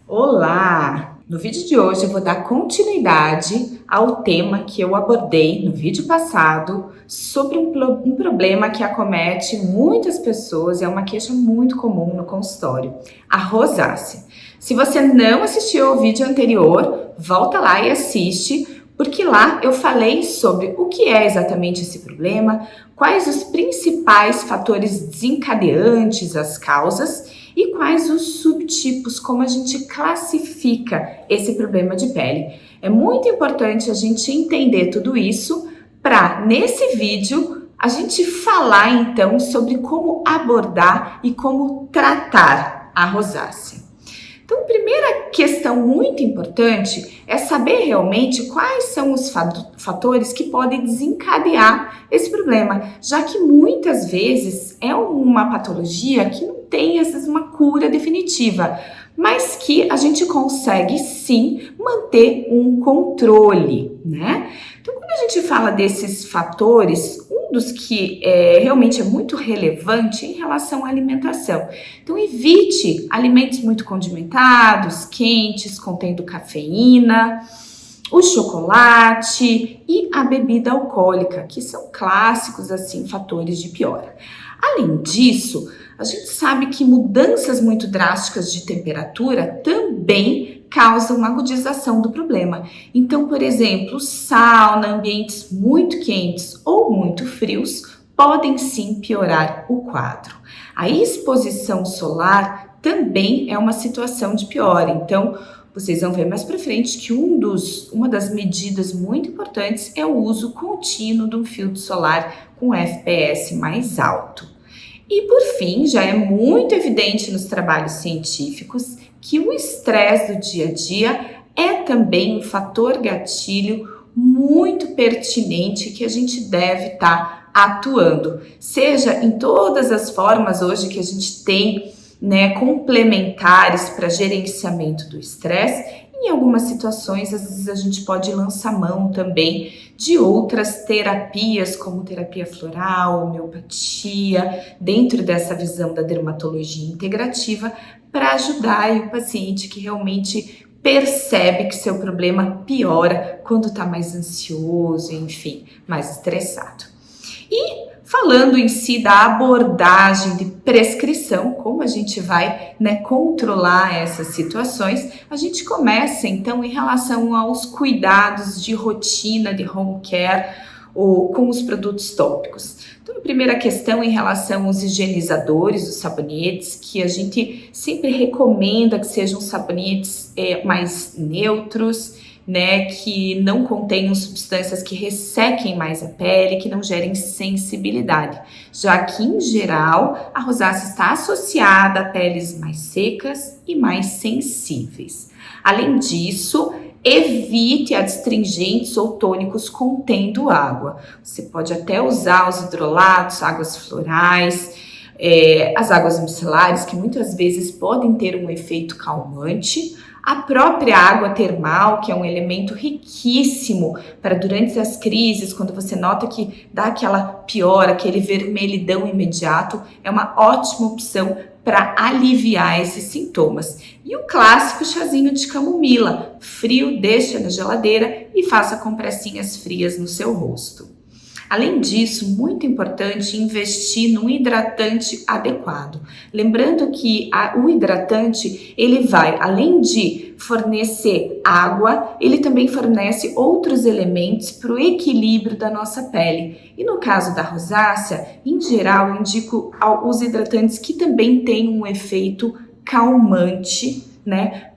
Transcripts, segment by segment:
Olá! No vídeo de hoje eu vou dar continuidade ao tema que eu abordei no vídeo passado sobre um problema que acomete muitas pessoas e é uma queixa muito comum no consultório, a rosácea. Se você não assistiu ao vídeo anterior, volta lá e assiste, porque lá eu falei sobre o que é exatamente esse problema, quais os principais fatores desencadeantes, as causas, e quais os subtipos, como a gente classifica esse problema de pele. É muito importante a gente entender tudo isso para, nesse vídeo, a gente falar então sobre como abordar e como tratar a rosácea. Então, a primeira questão muito importante é saber realmente quais são os fatores que podem desencadear esse problema, já que muitas vezes é uma patologia que não tem, às vezes, uma cura definitiva, mas que a gente consegue sim manter um controle, né? Então, quando a gente fala desses fatores, um dos que realmente é muito relevante em relação à alimentação. Então, evite alimentos muito condimentados, quentes, contendo cafeína, o chocolate e a bebida alcoólica, que são clássicos, assim, fatores de piora. Além disso, a gente sabe que mudanças muito drásticas de temperatura também causam uma agudização do problema. Então, por exemplo, sauna, ambientes muito quentes ou muito frios podem sim piorar o quadro. A exposição solar também é uma situação de piora. Então, vocês vão ver mais para frente que uma das medidas muito importantes é o uso contínuo de um filtro solar com FPS mais alto. E por fim, já é muito evidente nos trabalhos científicos que o estresse do dia a dia é também um fator gatilho muito pertinente que a gente deve estar atuando, seja em todas as formas hoje que a gente tem, complementares para gerenciamento do estresse. Em algumas situações, às vezes a gente pode lançar mão também de outras terapias, como terapia floral, homeopatia, dentro dessa visão da dermatologia integrativa, para ajudar o paciente que realmente percebe que seu problema piora quando está mais ansioso, enfim, mais estressado. E falando em si da abordagem de prescrição, como a gente vai controlar essas situações, a gente começa então em relação aos cuidados de rotina de home care ou com os produtos tópicos. Então, a primeira questão em relação aos higienizadores, os sabonetes, que a gente sempre recomenda que sejam sabonetes mais neutros, que não contenham substâncias que ressequem mais a pele, que não gerem sensibilidade, já que, em geral, a rosácea está associada a peles mais secas e mais sensíveis. Além disso, evite adstringentes ou tônicos contendo água. Você pode até usar os hidrolatos, águas florais, as águas micelares, que muitas vezes podem ter um efeito calmante. A própria água termal, que é um elemento riquíssimo para durante as crises, quando você nota que dá aquela piora, aquele vermelhidão imediato, é uma ótima opção para aliviar esses sintomas. E o clássico chazinho de camomila, frio, deixa na geladeira e faça compressinhas frias no seu rosto. Além disso, muito importante investir num hidratante adequado. Lembrando que o hidratante, ele vai, além de fornecer água, ele também fornece outros elementos para o equilíbrio da nossa pele. E no caso da rosácea, em geral, eu indico os hidratantes que também têm um efeito calmante,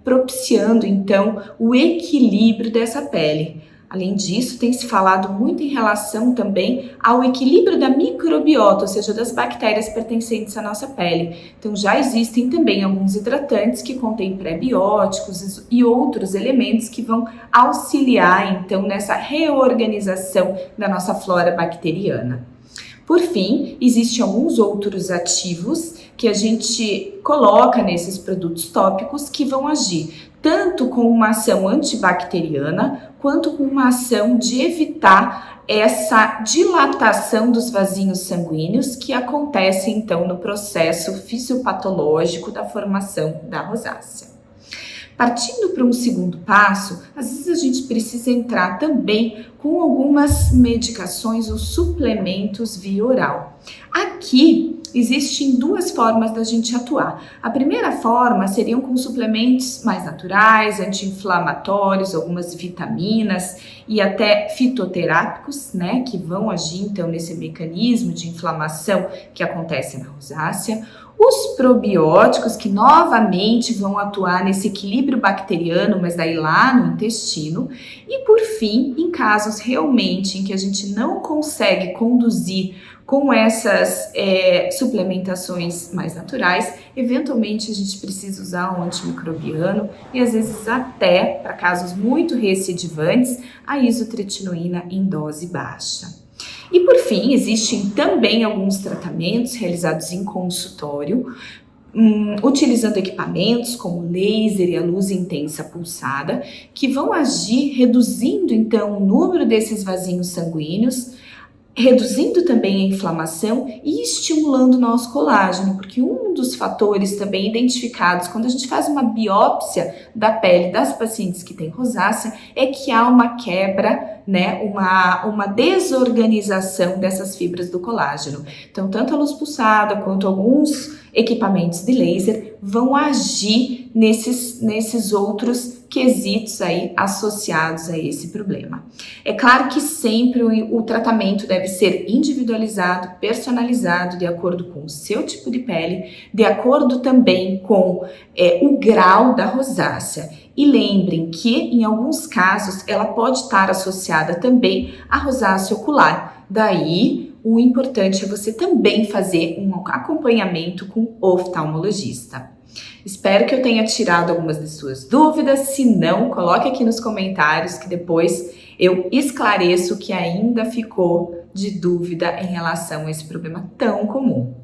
propiciando então o equilíbrio dessa pele. Além disso, tem se falado muito em relação também ao equilíbrio da microbiota, ou seja, das bactérias pertencentes à nossa pele. Então, já existem também alguns hidratantes que contêm prebióticos e outros elementos que vão auxiliar, então, nessa reorganização da nossa flora bacteriana. Por fim, existem alguns outros ativos que a gente coloca nesses produtos tópicos que vão agir tanto com uma ação antibacteriana quanto com uma ação de evitar essa dilatação dos vasinhos sanguíneos que acontece então no processo fisiopatológico da formação da rosácea. Partindo para um segundo passo, às vezes a gente precisa entrar também com algumas medicações ou suplementos via oral. Aqui existem duas formas da gente atuar. A primeira forma seriam com suplementos mais naturais, anti-inflamatórios, algumas vitaminas e até fitoterápicos, né, que vão agir então nesse mecanismo de inflamação que acontece na rosácea. Os probióticos, que novamente vão atuar nesse equilíbrio bacteriano, mas daí lá no intestino. E por fim, em casos realmente em que a gente não consegue conduzir com essas suplementações mais naturais, eventualmente a gente precisa usar um antimicrobiano e às vezes até, para casos muito recidivantes, a isotretinoína em dose baixa. E por fim, existem também alguns tratamentos realizados em consultório, utilizando equipamentos como laser e a luz intensa pulsada, que vão agir reduzindo então o número desses vasinhos sanguíneos, reduzindo também a inflamação e estimulando o nosso colágeno, porque um dos fatores também identificados quando a gente faz uma biópsia da pele das pacientes que têm rosácea é que há uma quebra, né, uma desorganização dessas fibras do colágeno. Então, tanto a luz pulsada quanto alguns equipamentos de laser vão agir nesses outros quesitos aí associados a esse problema. É claro que sempre o tratamento deve ser individualizado, personalizado, de acordo com o seu tipo de pele, de acordo também com o grau da rosácea. E lembrem que, em alguns casos, ela pode estar associada também à rosácea ocular. Daí, o importante é você também fazer um acompanhamento com o oftalmologista. Espero que eu tenha tirado algumas de suas dúvidas. Se não, coloque aqui nos comentários que depois eu esclareço o que ainda ficou de dúvida em relação a esse problema tão comum.